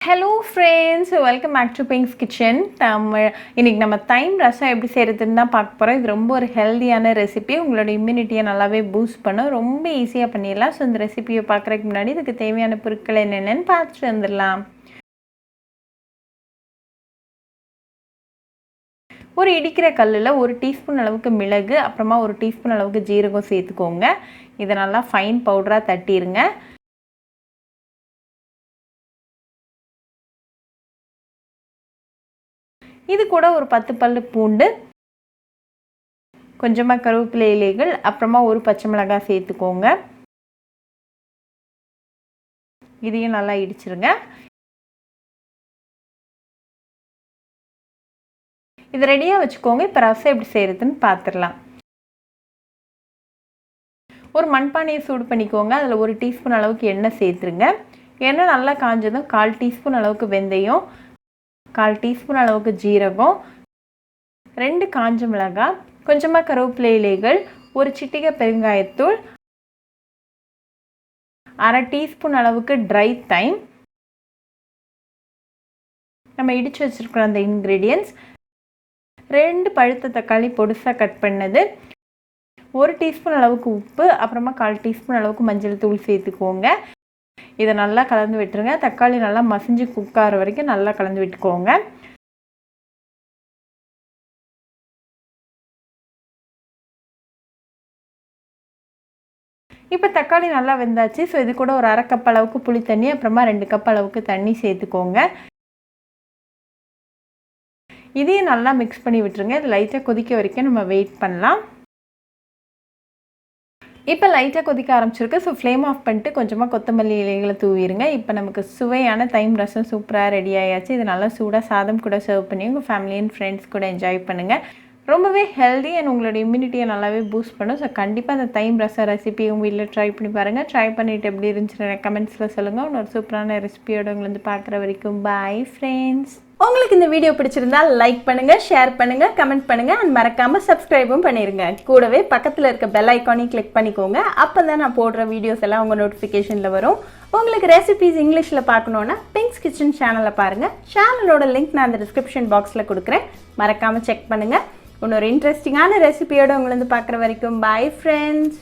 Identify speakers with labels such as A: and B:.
A: Hello friends, welcome back to Pink's Kitchen. இன்னைக்கு நம்ம தைம் ரசம் எப்படி செய்யறதுன்னு தான் பார்க்க போறோம். இது ரொம்ப ஒரு ஹெல்தியான ரெசிபி. உங்களோட இம்யூனிட்டியை நல்லாவே பூஸ்ட் பண்ணும். ரொம்ப ஈஸியா பண்ணிடலாம். ஸோ இந்த ரெசிபியை பார்க்கறதுக்கு முன்னாடி இதுக்கு தேவையான பொருட்கள் என்னென்னு பார்த்துட்டு வந்துடலாம். ஒரு இடிக்கிற கல்லில் 1 டீஸ்பூன் அளவுக்கு மிளகு, அப்புறமா 1 டீஸ்பூன் அளவுக்கு ஜீரகம் சேர்த்துக்கோங்க. இதை நல்லா ஃபைன் பவுடராக தட்டிடுங்க. இது கூட ஒரு 10 பல்லு பூண்டு, கொஞ்சமாக கருவேப்பிலை இலைகள், அப்புறமா ஒரு பச்சை மிளகாய் சேர்த்துக்கோங்க. இதையும் நல்லா இடிச்சிருங்க. இது ரெடியாக வச்சுக்கோங்க. இப்போ ரசம் எப்படி செய்கிறதுன்னு பார்த்துடலாம். ஒரு மண்பானையை சூடு பண்ணிக்கோங்க. அதில் 1 டீஸ்பூன் அளவுக்கு எண்ணெய் சேர்த்துருங்க. எண்ணெய் நல்லா காஞ்சதும் 1/4 டீஸ்பூன் அளவுக்கு வெந்தயம், 1/4 டீஸ்பூன் அளவுக்கு ஜீரகம், 2 காஞ்ச மிளகாய், கொஞ்சமாக கருவேப்பிலை இலைகள், ஒரு சிட்டிகை பெருங்காயத்தூள், 1/2 டீஸ்பூன் அளவுக்கு ட்ரை தைம், நம்ம இடித்து வச்சுருக்கிற அந்த இன்க்ரீடியன்ட்ஸ், 2 பழுத்த தக்காளி பொடிசாக கட் பண்ணது, 1 டீஸ்பூன் அளவுக்கு உப்பு, அப்புறமா 1/4 டீஸ்பூன் அளவுக்கு மஞ்சள் தூள் சேர்த்துக்கோங்க. இதை நல்லா கலந்து விட்டுருங்க. தக்காளி நல்லா மசிஞ்சு குக் ஆகிற வரைக்கும் நல்லா கலந்து விட்டுக்கோங்க. இப்போ தக்காளி நல்லா வெந்தாச்சு. ஸோ இது கூட ஒரு 1/2 கப் அளவுக்கு புளி தண்ணி, அப்புறமா 2 கப் அளவுக்கு தண்ணி சேர்த்துக்கோங்க. இதையும் நல்லா மிக்ஸ் பண்ணி விட்டுருங்க. இது லைட்டாக கொதிக்க வரைக்கும் நம்ம வெயிட் பண்ணலாம். இப்போ லைட்டாக கொதிக்க ஆரம்பிச்சிருக்கு. ஸோ ஃப்ளேம் ஆஃப் பண்ணிட்டு கொஞ்சமாக கொத்தமல்லி இலைகளை தூவிடுங்க. இப்போ நமக்கு சுவையான தைம் ரசம் சூப்பராக ரெடி ஆயாச்சு. இது நல்லா சூடாக சாதம் கூட சர்வ் பண்ணி உங்கள் ஃபேமிலி அண்ட் ஃப்ரெண்ட்ஸ் கூட என்ஜாய் பண்ணுங்கள். ரொம்பவே ஹெல்தி அண்ட் உங்களோட இம்யூனிட்டியை நல்லாவே பூஸ்ட் பண்ணும். ஸோ கண்டிப்பாக அந்த தைம் ரசம் ரெசிபி உங்கள் வீட்டில் ட்ரை பண்ணி பாருங்கள். ட்ரை பண்ணிவிட்டு எப்படி இருந்துச்சுன்னு கமெண்ட்ஸில் சொல்லுங்கள். இன்னொரு சூப்பரான ரெசிபியோட உங்களை வந்து பார்க்குற வரைக்கும் பாய் ஃப்ரெண்ட்ஸ். உங்களுக்கு இந்த வீடியோ பிடிச்சிருந்தா லைக் பண்ணுங்க, ஷேர் பண்ணுங்க, கமெண்ட் பண்ணுங்க அண்ட் மறக்காம சப்ஸ்கிரைபும் பண்ணிருங்க. கூடவே பக்கத்தில் இருக்க பெல் ஐக்கானையும் கிளிக் பண்ணிக்கோங்க. அப்பதான் நான் போடுற வீடியோஸ் எல்லாம் உங்க நோட்டிஃபிகேஷன்ல வரும். உங்களுக்கு ரெசிபிஸ் இங்கிலீஷ்ல பார்க்கணும்னா பிங்க்ஸ் கிச்சன் சேனலை பாருங்க. சேனலோட லிங்க் நான் அந்த டிஸ்கிரிப்ஷன் பாக்ஸ்ல கொடுக்குறேன். மறக்காம செக் பண்ணுங்க. இன்னொரு இன்ட்ரெஸ்டிங்கான ரெசிபியோட உங்களை வந்து பார்க்குற வரைக்கும் பாய் ஃப்ரெண்ட்ஸ்.